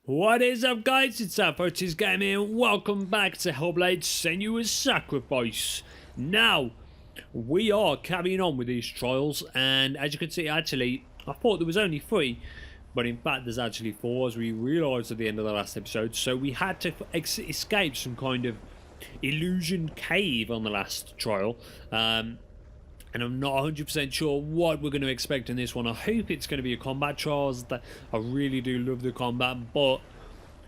What is up, guys? It's Afroteasegamer and welcome back to Hellblade Senua's Sacrifice. Now, we are carrying on with these trials, and as you can see, actually, I thought there was only 3, but in fact there's actually 4, as we realised at the end of the last episode. So we had to escape some kind of illusion cave on the last trial. And I'm not 100% sure what we're going to expect in this one. I hope it's going to be a combat trial. I really do love the combat, but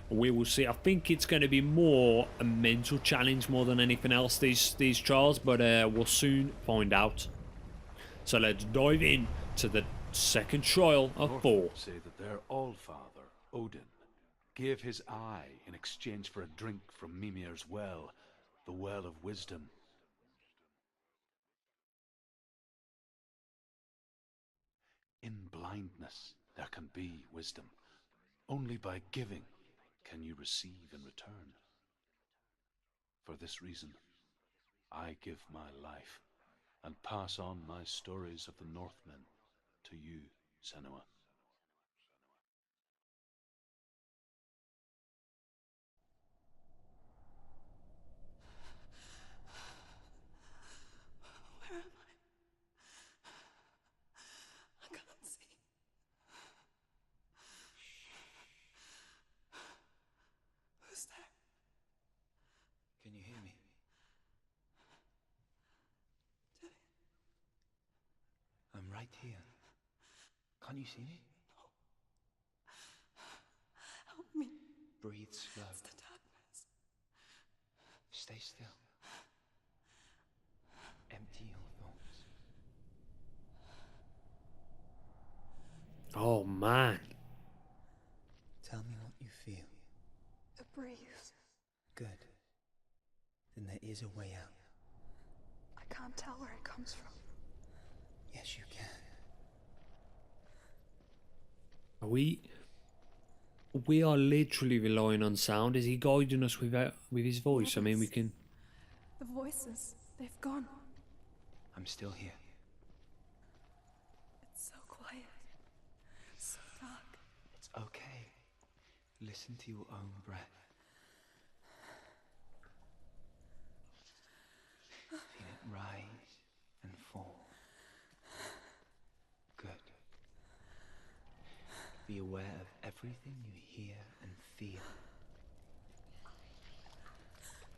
we will see. I think it's going to be more a mental challenge more than anything else, these trials, but we'll soon find out. So let's dive in to the second trial of 4. Say that their Allfather, Odin, gave his eye in exchange for a drink from Mimir's well, the Well of Wisdom. In blindness, there can be wisdom. Only by giving can you receive in return. For this reason, I give my life and pass on my stories of the Northmen to you, Senua. Where am I? I can't see. Who's there? Can you hear me? I'm right here. Can't you see me? Help me. Breathe slow. It's the darkness. Stay still. Empty your thoughts. Oh man. Tell me what you feel. The breeze. Good. Then there is a way out. I can't tell where it comes from. Yes, you can. We are literally relying on sound. Is he guiding us with his voice? I mean, we can... The voices, they've gone. I'm still here. It's so quiet. So dark. It's okay. Listen to your own breath. Feel it rise and fall. Good. Be aware of everything you hear and feel.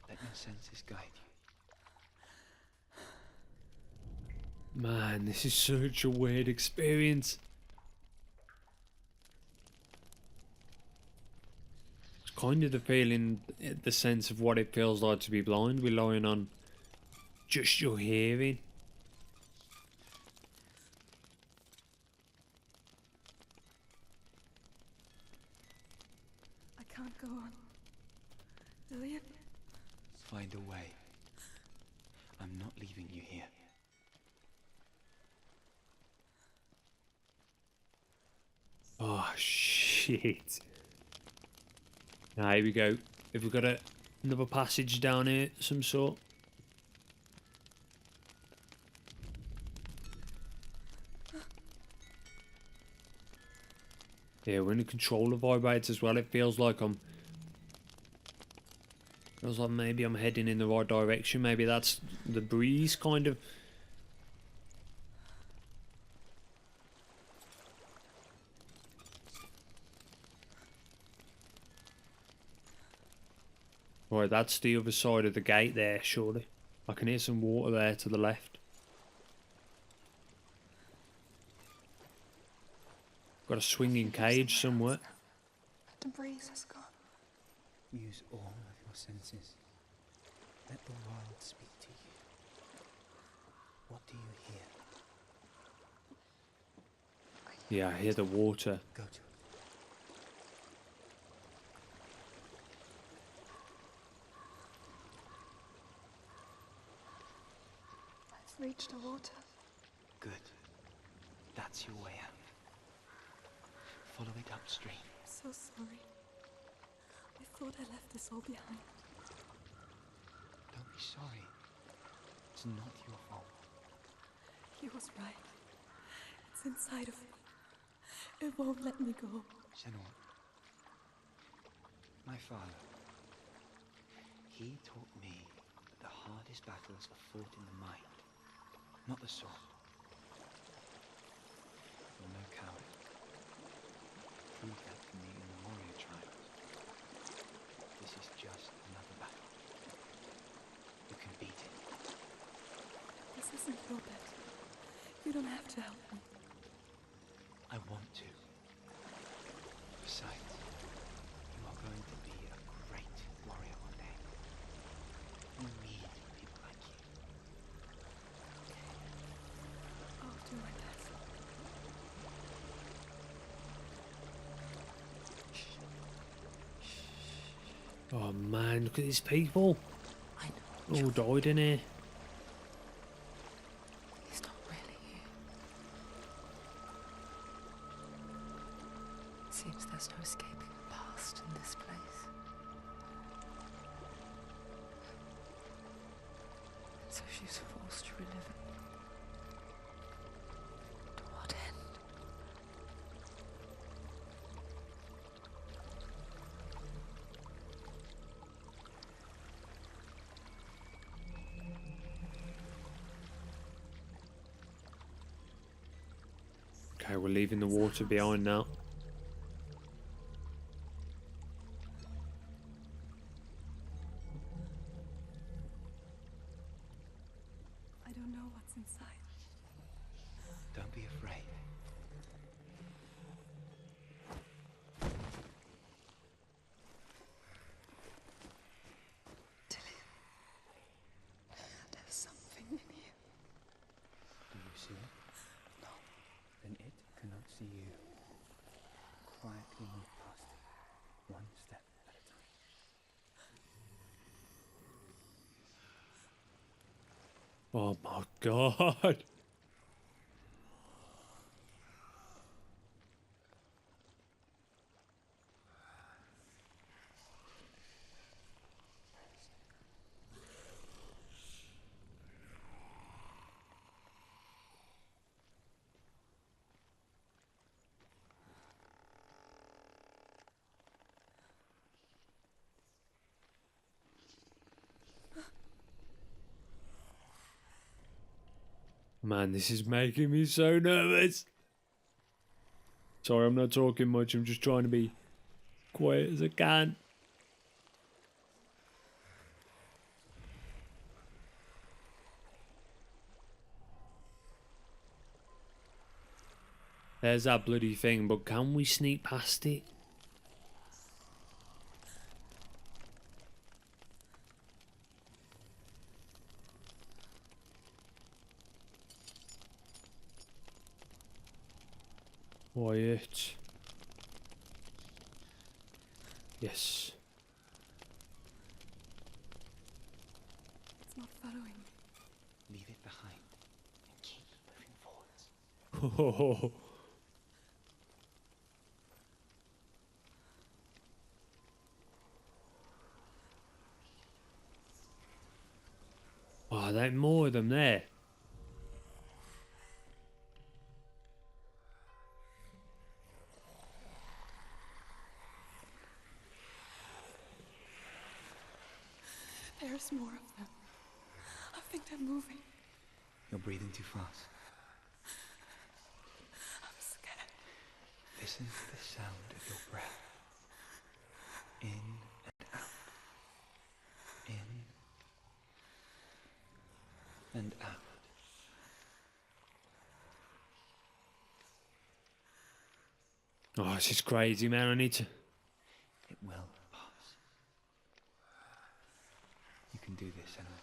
Let your senses guide you. Man, this is such a weird experience. It's kind of the feeling, the sense of what it feels like to be blind, relying on just your hearing. I can't go on. Lillian? Find a way. I'm not leaving you here. Oh shit. Now here we go. Have we got another passage down here, some sort? Yeah, we're in control of vibrates as well. It feels like maybe I'm heading in the right direction. Maybe that's the breeze kind of. Right, that's the other side of the gate there, surely. I can hear some water there to the left. Got a swinging cage somewhere. The breeze is gone. Use all of your senses. Let the world speak to you. What do you hear? Yeah, I hear the water. Go to it. I've reached the water. Good. That's your way out. Follow it upstream. I'm so sorry. I thought I left this all behind. Don't be sorry. It's not your fault. He was right. It's inside of me. It won't let me go. Senua, My father. He taught me that the hardest battles are fought in the mind, not the sword. I'm no coward. Prove that for me in the warrior trials. This is just another battle. You can beat it. This isn't your bet. You don't have to help me. I want to. Besides, you are going to be a great warrior one day. You need people like you. I'll do my best. Oh man, look at these people. I know. All died in here. He's not really here. Seems there's no escaping the past in this place. And so she's forced to relive it. To what end? Okay, we're leaving the water behind now. I don't know what's inside. Don't be afraid. There's something in here. Do you see it? No. Then it cannot see you. Quietly move past it, one step at a time. Oh my god. Man, this is making me so nervous. Sorry, I'm not talking much. I'm just trying to be quiet as I can. There's that bloody thing, but can we sneak past it? Quiet. Yes. It's not following me. Leave it behind and keep moving forwards. Oh. Oh, there ain't more of them there. There's more of them. I think they're moving. You're breathing too fast. I'm scared. Listen to the sound of your breath. In and out. In and out. Oh, this is crazy, man. I need to... It will pass. You can do this, Senua.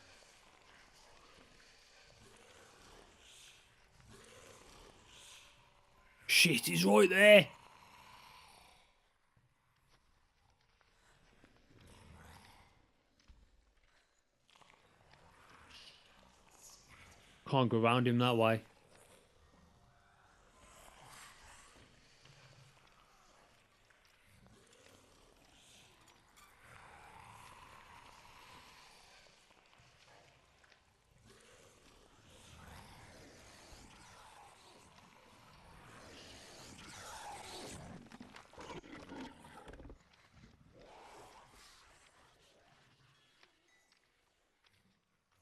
Shit, he's right there. Can't go around him that way.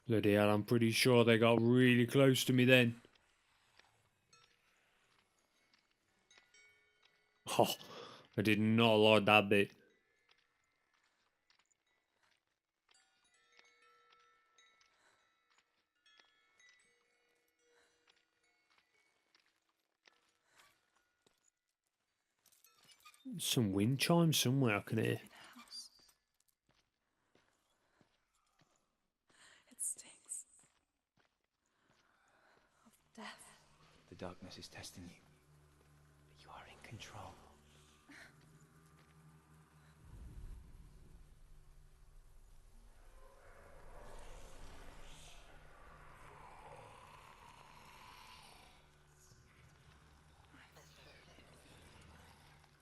Bloody hell, I'm pretty sure they got really close to me then. Oh, I did not like that bit. Some wind chimes somewhere I can hear. House. It stinks of death. The darkness is testing you, but you are in control.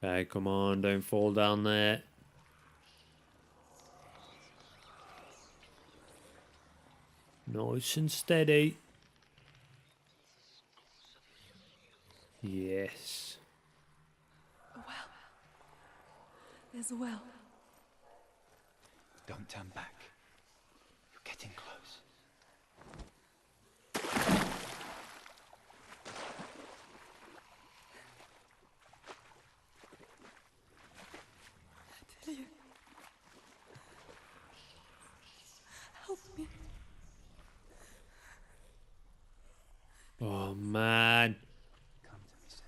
Hey, come on, don't fall down there. Nice and steady. Yes. A well. There's a well. Don't turn back. You're getting close. Did you? Help me. Oh, man. Come to me, Senua.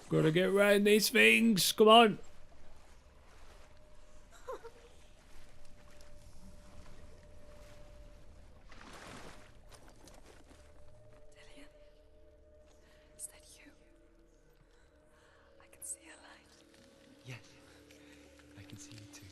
Gotta get round these things. Come on. Dillian? Is that you? I can see a light. Yes, I can see you too.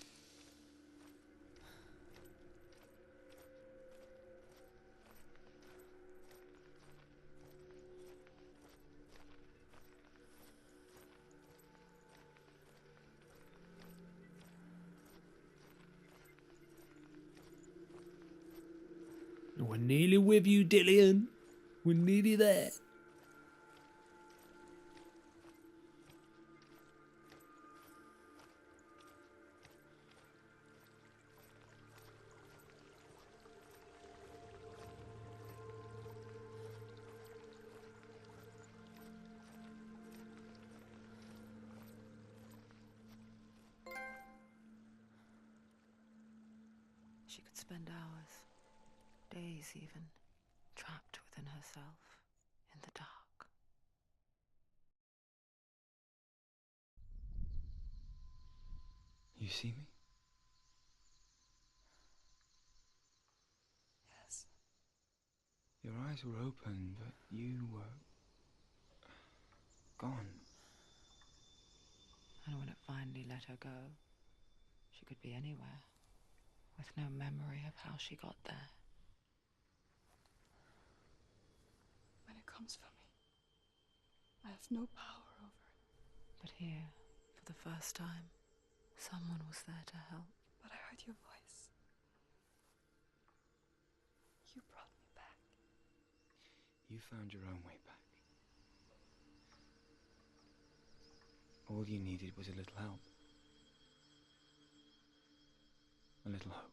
We're nearly with you, Dillian. We're nearly there. She could spend hours, days even, trapped within herself, in the dark. You see me? Yes. Your eyes were open, but you were gone. And when it finally let her go, she could be anywhere, with no memory of how she got there. When it comes for me, I have no power over it. But here, for the first time, someone was there to help. But I heard your voice. You brought me back. You found your own way back. All you needed was a little help. A little hope.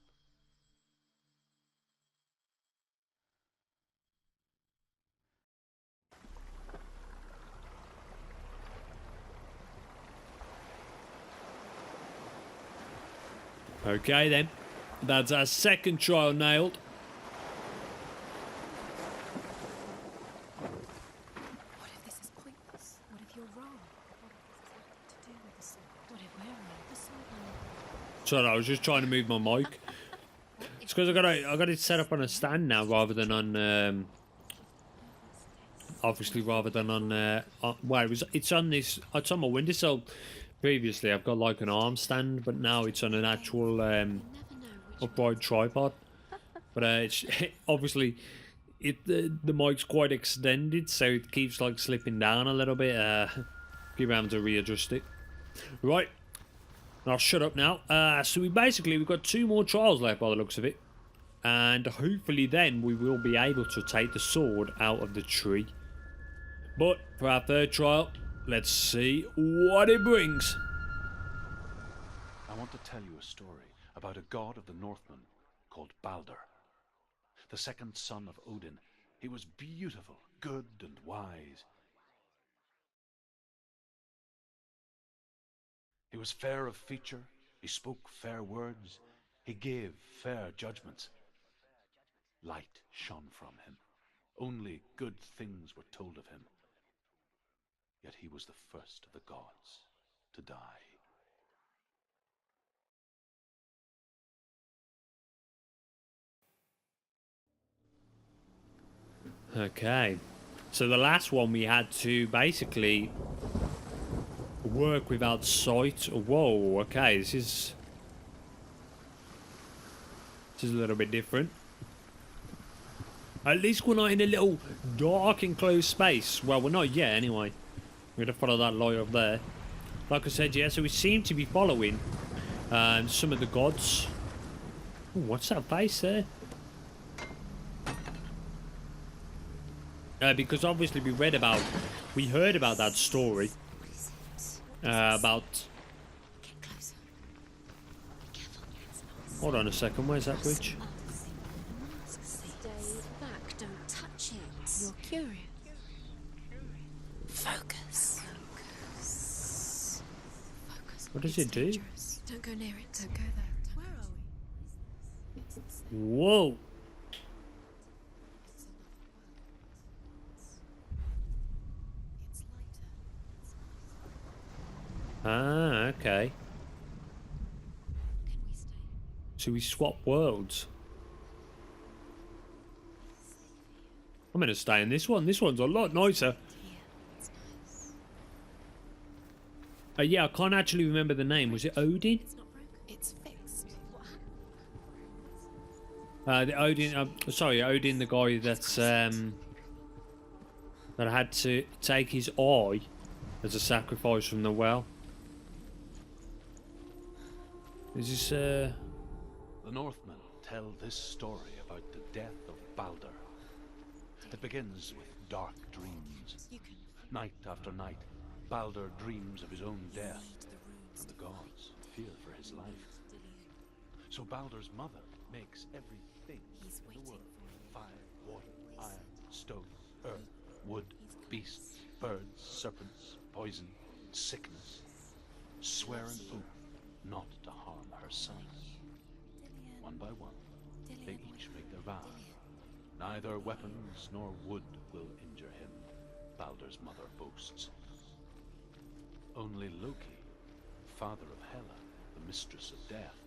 Okay then. That's our second trial nailed. What if this is pointless? What if you're wrong? What if this has nothing to do with the sword? What if we're wrong? The sword. Sorry, I was just trying to move my mic. It's because I got it set up on a stand now rather than on obviously rather than on well, it's on my windowsill. Previously I've got like an arm stand, but now it's on an actual upright tripod. But it's obviously the mic's quite extended, so it keeps like slipping down a little bit. Keep having to readjust it. Right, I'll shut up now. So we've got 2 more trials left by the looks of it. And hopefully then we will be able to take the sword out of the tree. But for our 3rd trial, let's see what it brings. I want to tell you a story about a god of the Northmen called Balder. The 2nd son of Odin. He was beautiful, good and wise. He was fair of feature, he spoke fair words, he gave fair judgments. Light shone from him. Only good things were told of him. Yet he was the first of the gods to die. Okay. So the last one we had to basically work without sight. Whoa, okay, this is a little bit different. At least we're not in a little dark enclosed space. Well, we're not yet anyway. We're gonna follow that light up there. Like I said, yeah, so we seem to be following some of the gods. Ooh, what's that face there? Because obviously we heard about that story. About... Hold on a second, where's that bridge? Stay back, don't touch it. You're curious. Focus. What does it do? Dangerous. Don't go near it. Don't go there. Where are we? Whoa! Ah, okay. Can we stay? So we swap worlds. I'm gonna stay in this one. This one's a lot nicer. Here. It's nice. Yeah, I can't actually remember the name. Was it Odin? It's not broken. It's fixed. What happened? The Odin. Sorry, Odin, the guy that's that had to take his eye as a sacrifice from the well. Is this The Northmen tell this story about the death of Balder. It begins with dark dreams. You can Night after night, Balder dreams of his own death, and the gods fear for his life. So Balder's mother makes everything He's in the waiting world: for fire, water, iron, stone, earth, wood, beasts, birds, serpents, poison, sickness, swear an oath not to harm her son. One by one, they each make their vow. Neither weapons nor wood will injure him, Balder's mother boasts. Only Loki, father of Hela, the mistress of death,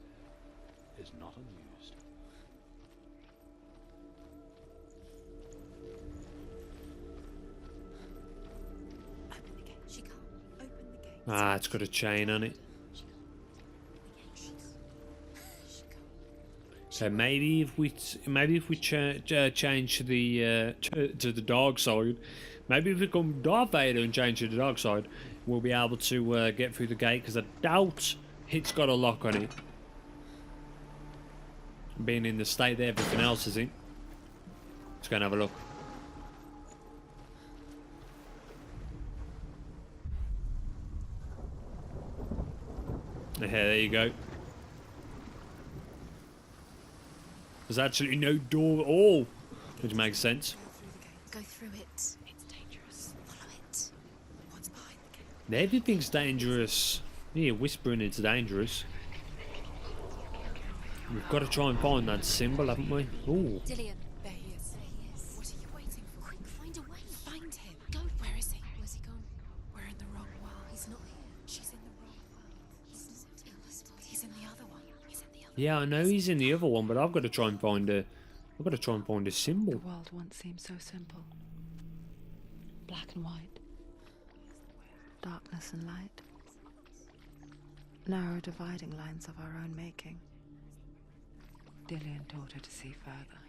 is not amused. open the gate. She can't. Open the gate. Ah, it's got a chain on it. She can't. So maybe if we change to the dark side, maybe if we become Darth Vader and change to the dark side, we'll be able to get through the gate. Because I doubt it's got a lock on it. Being in the state that everything else is in. Let's go and have a look. Yeah, there you go. There's actually no door at all, which makes sense. Go through it. It's dangerous. Follow it. What's behind the gate? Everything's dangerous. Yeah, whispering it's dangerous. We've got to try and find that symbol, haven't we? Ooh. Dillian. There he is. What are you waiting for? Quick, find a way. Find him. Go. Where is he? Where's he gone? We're in the wrong world. He's not here. She's in the wrong world. He's in the other one. He's in the other. Yeah, I know he's in the other one, but I've got to try and find a symbol. The world once seemed so simple. Black and white. Darkness and light. Narrow dividing lines of our own making. Dillian taught her to see further.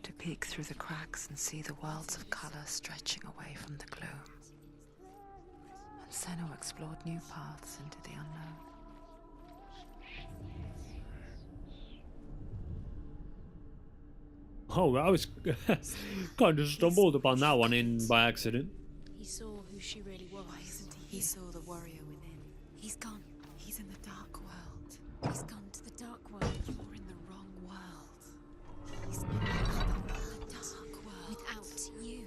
To peek through the cracks and see the worlds of colour stretching away from the gloom. And Senua explored new paths into the unknown. Oh, I was kind of stumbled upon that one in by accident. He saw who she really was. Why isn't he? He saw the warrior within. He's gone. He's in the dark world. He's gone to the dark world. You're in the wrong world. He's in the dark world without you.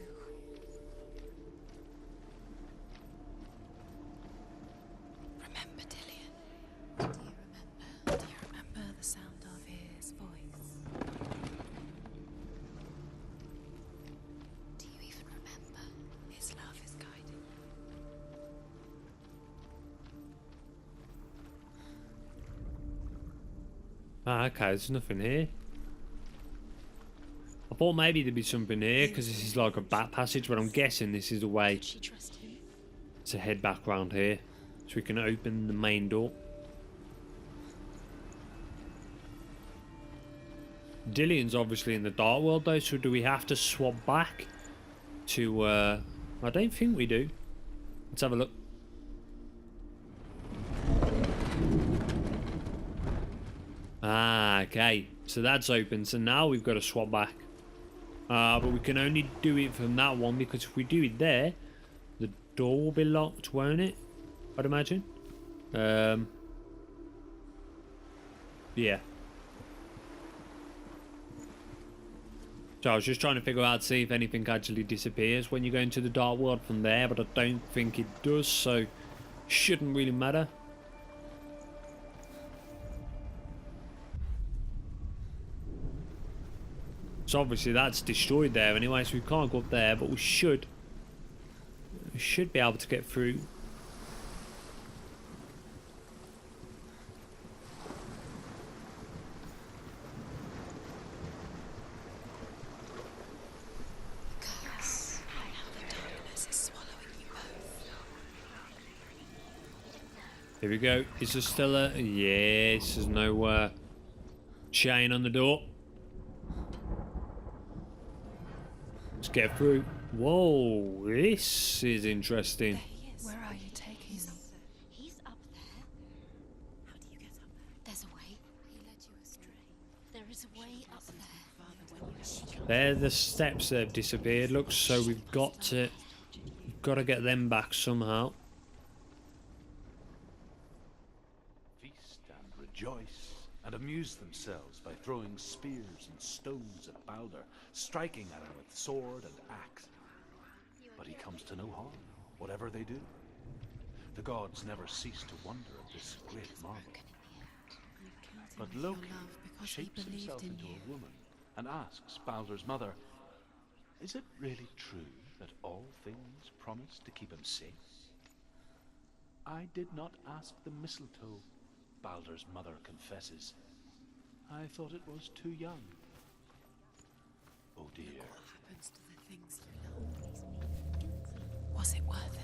Remember, Dillian? Do you remember? Do you remember the sound of his voice? Do you even remember? His love is guiding you. Ah, okay, there's nothing here. I thought maybe there'd be something here because this is like a back passage, but I'm guessing this is the way Could she trust him? to head back round here so we can open the main door. Dillian's obviously in the dark world though, so do we have to swap back to I don't think we do. Let's have a look. Ah, okay, so that's open, so now we've got to swap back, but we can only do it from that one because if we do it there the door will be locked, won't it? I'd imagine. Yeah. So I was just trying to figure out, see if anything actually disappears when you go into the dark world from there, but I don't think it does, so shouldn't really matter. So obviously that's destroyed there anyway, so we can't go up there, but we should be able to get through. Curse. Now the darkness is swallowing you both. Here we go. Is there still a... Yes, there's no chain on the door. Let's get through. Whoa, this is interesting. There he is. Where are you taking me? He's up there. How do you get up there? There's a way. He led you astray. There is a way up there. There, the steps that have disappeared. Looks so we've got to get them back somehow. Feast and rejoice, and amuse themselves by throwing spears and stones at Balder, striking at him with sword and axe. But he comes to no harm, whatever they do. The gods never cease to wonder at this great marvel. But Loki shapes himself into a woman and asks Balder's mother, "Is it really true that all things promise to keep him safe?" "I did not ask the mistletoe," Balder's mother confesses. "I thought it was too young." Oh dear. What happens to the things you love? Was it worth it?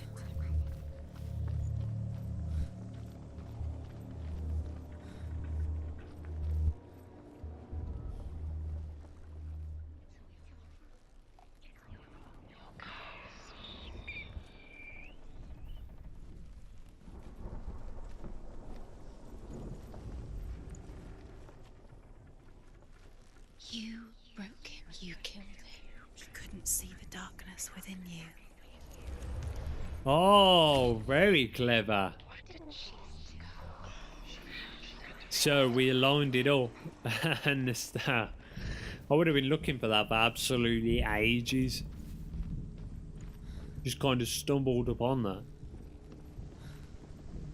You broke him. You killed him. You couldn't see the darkness within you. Oh, very clever. So we aligned it up and the star. I would have been looking for that for absolutely ages. Just kind of stumbled upon that.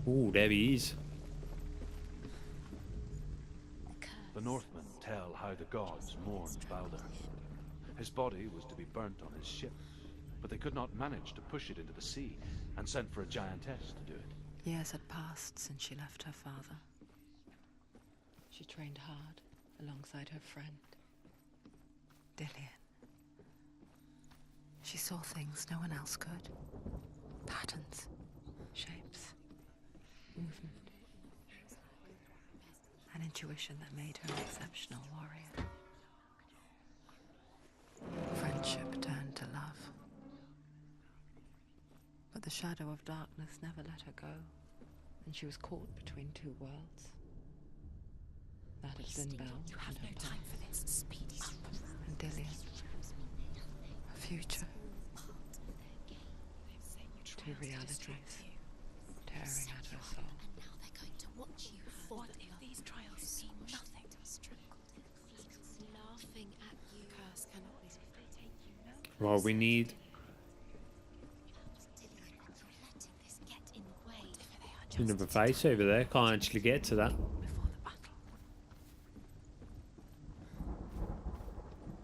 Oh, there he is. The Northmen tell how the gods mourned Balder. His body was to be burnt on his ship, but they could not manage to push it into the sea and sent for a giantess to do it. Years had passed since she left her father. She trained hard alongside her friend, Dillian. She saw things no one else could. Patterns, shapes, movement. An intuition that made her an exceptional warrior. Friendship turned to love. But the shadow of darkness never let her go, and she was caught between two worlds. That of Sinbel You have and no her time past. for this. Speed up. And Dillian. A future. Two realities. Tearing at her soul. And now they're going to watch you. What if these trials mean nothing? Laughing at you. Curse cannot be. They take you no. Well, we need another face over there. Can't actually get to that. Before the battle.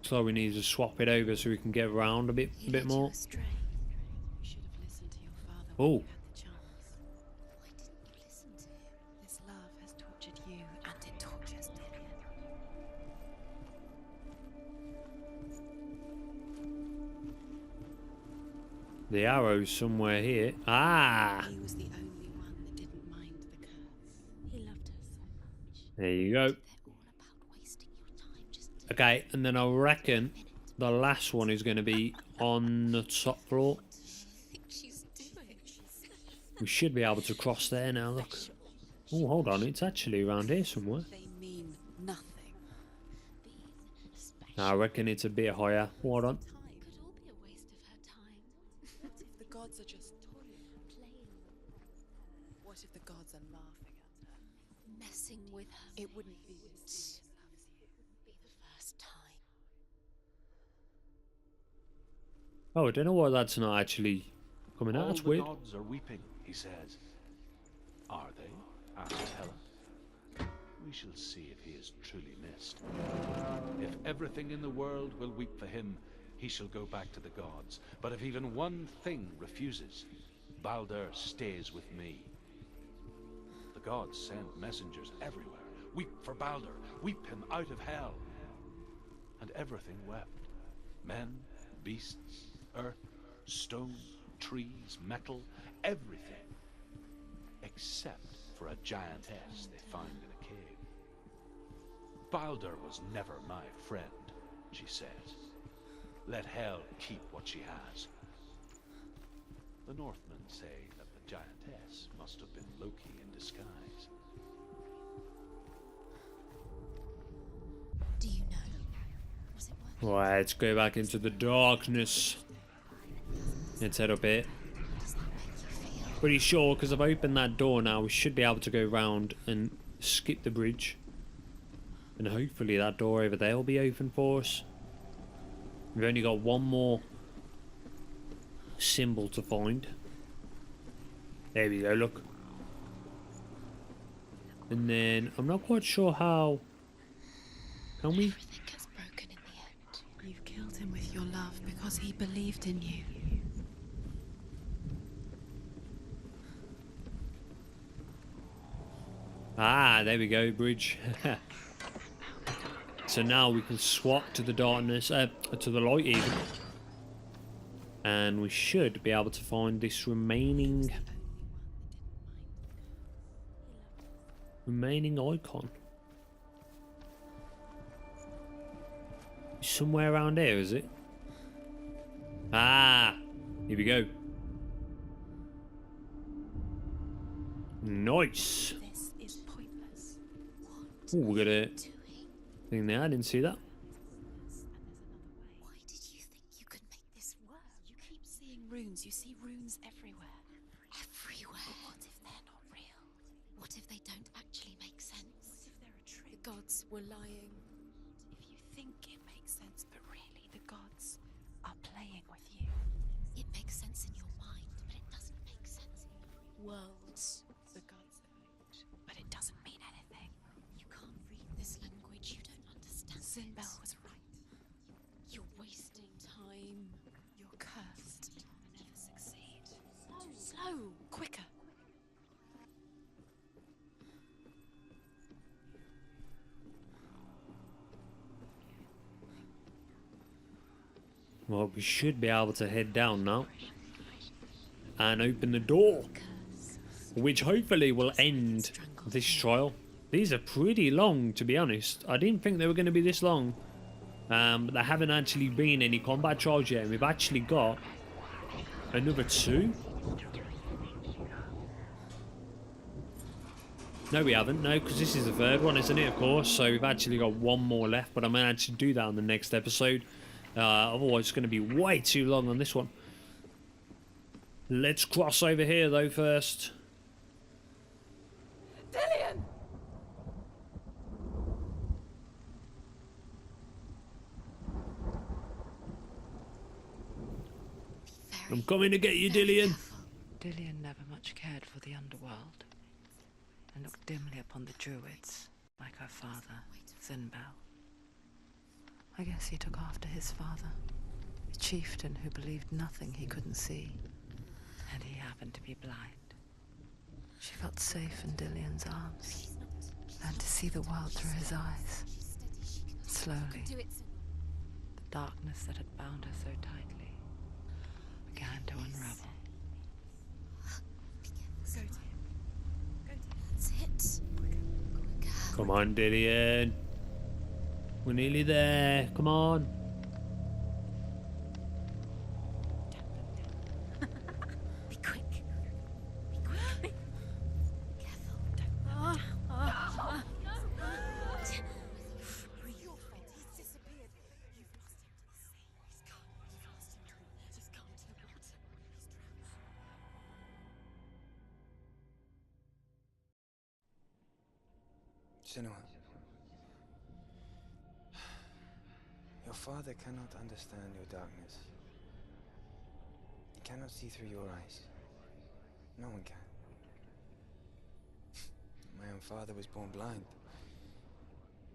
So we need to swap it over so we can get around a bit more. You should have listened to your father Oh. when you had the chance. Why didn't you listen to him? This love has tortured you, and it tortures Dillian. The arrow's somewhere here. Ah! He was the only one that didn't mind the curse. He loved her so much. There you go. They're all about wasting your time just to Okay, and then I reckon the last one is going to be on the top floor. think she's doing. We should be able to cross there now, look. Oh, hold on, it's actually around here somewhere. They mean nothing. I reckon it's a bit higher. Hold on. Could all be a waste of her time. What if the gods are just toying, playing? What if the gods are laughing at her, messing with her? It wouldn't be this. It wouldn't be the first time. Oh, I don't know why that's not actually coming out. All That's the weird. gods are weeping, he says. Are they? Asked Helen. We shall see if he is truly missed. If everything in the world will weep for him, he shall go back to the gods. But if even one thing refuses, Baldur stays with me. The gods send messengers everywhere. Weep for Baldur. Weep him out of hell. And everything wept. Men, beasts, earth, stone, trees, metal, everything. Except for a giantess they found in a cave. Baldur was never my friend, she says. Let hell keep what she has. The Northmen say that the giantess must have been Loki in disguise. Do you know? Was it worth Right, let's go back into the darkness. Let's head up here. Pretty sure, because I've opened that door now, we should be able to go round and skip the bridge. And hopefully that door over there will be open for us. We've only got one more symbol to find. There we go, look. And then, I'm not quite sure how... Can we? Everything gets broken in the end. You killed him with your love because he believed in you. Ah, there we go, bridge. So now we can swap to the darkness, to the light even. And we should be able to find this remaining icon. Somewhere around here, is it? Ah, here we go. Nice. This is pointless. Ooh, we got a thing there. I didn't see that. Why did you think you could make this work? You keep seeing runes. You see runes everywhere. Everywhere. But what if they're not real? What if they don't actually make sense? What if they're a trick? The gods were lying. If you think it makes sense, but really the gods are playing with you. It makes sense in your mind, but it doesn't make sense in your worlds. The gods don't, but it doesn't mean anything. You can't read this language. You don't understand. Sinbel was right. You're wasting time. You're cursed. You'll never succeed. Slow, quicker. Well, we should be able to head down now. And open the door. Which hopefully will end this trial. These are pretty long, to be honest. I didn't think they were going to be this long. But there haven't actually been any combat trials yet. And we've actually got another 2. No, we haven't. No, because this is the third one, isn't it? Of course. So we've actually got one more left, but I might actually do that on the next episode. Otherwise, it's going to be way too long on this one. Let's cross over here, though, first. Dillian! I'm coming to get you, Dillian. Dillian never much cared for the underworld, and looked dimly upon the druids, like her father, Zinbel. I guess he took after his father, a chieftain who believed nothing he couldn't see, and he happened to be blind. She felt safe in Dillian's arms, learned to see the world through his eyes. Slowly, the darkness that had bound her so tightly began to unravel. Go to him. Go to him. That's it. Quicker. Come on, Dillian. We're nearly there. Come on. Be quick. Be quick. Careful. Don't. Your friend, he's disappeared. You've lost him to the sea. He's gone. You've lost him. Just come to the water. He's drowned. Senua. Your father cannot understand your darkness. He cannot see through your eyes. No one can. My own father was born blind.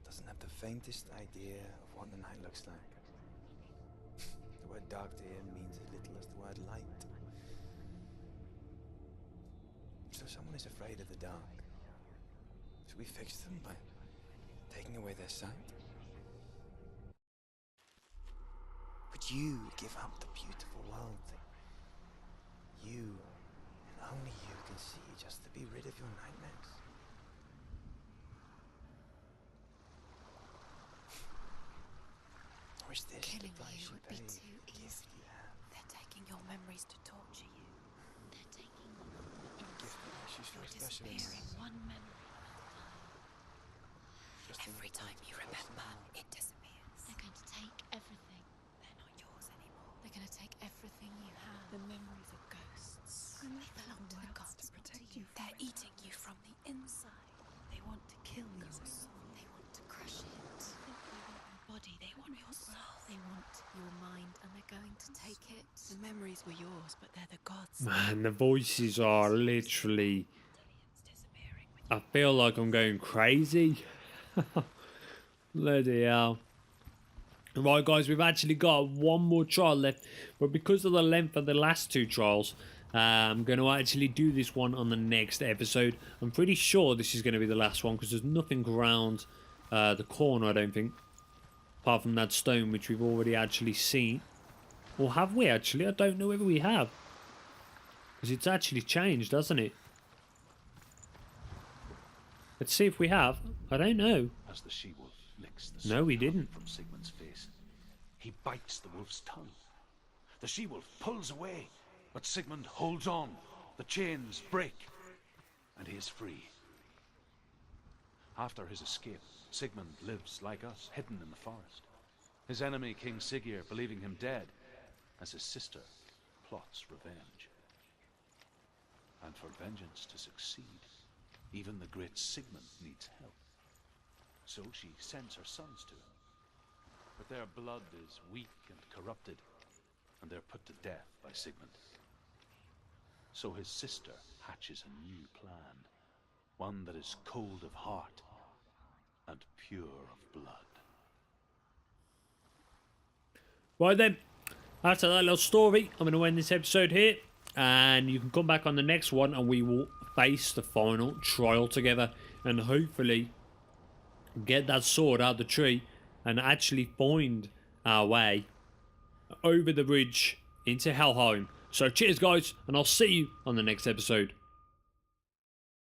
Doesn't have the faintest idea of what the night looks like. The word dark to him means as little as the word light. So someone is afraid of the dark. Should we fix them by taking away their sight? Would you give up the beautiful world that you and only you can see just to be rid of your nightmares? Or is this Killing the price you would pay be for too the gift easy. you have? They're taking your memories to torture you. They're taking you A gift that she's very You're special in disappearing us. one memory at a time. Just Every enough time to you cross them remember, all. it disappears. They're going to take everything. They're not yours anymore. They're going to take everything you have. The memories of ghosts. They belong to the gods. To protect you. They're eating you from the inside. They want to kill your soul. They want to crush it. They want your body. They want your soul. They want your mind, and they're going to take it. The memories were yours, but they're the gods. Man, the voices are literally... Disappearing with I feel like I'm going crazy. Bloody hell. Right, guys, we've actually got one more trial left, but because of the length of the last two trials, I'm going to actually do this one on the next episode. I'm pretty sure this is going to be the last one because there's nothing around the corner, I don't think, apart from that stone which we've already actually seen. Or have we actually? I don't know whether we have, because it's actually changed, hasn't it? Let's see if we have. I don't know. As the she-wolf licks the No, we soft honey didn't. from Sigmund's face, he bites the wolf's tongue. The she-wolf pulls away, but Sigmund holds on. The chains break, and he is free. After his escape, Sigmund lives like us, hidden in the forest. His enemy, King Siggeir, believing him dead, as his sister plots revenge. And for vengeance to succeed, even the great Sigmund needs help. So she sends her sons to him. But their blood is weak and corrupted, and they're put to death by Sigmund. So his sister hatches a new plan, one that is cold of heart and pure of blood. Right then, after that little story, I'm going to end this episode here, and you can come back on the next one and we will face the final trial together and hopefully get that sword out of the tree and actually find our way over the bridge into Helheim. So cheers guys, and I'll see you on the next episode.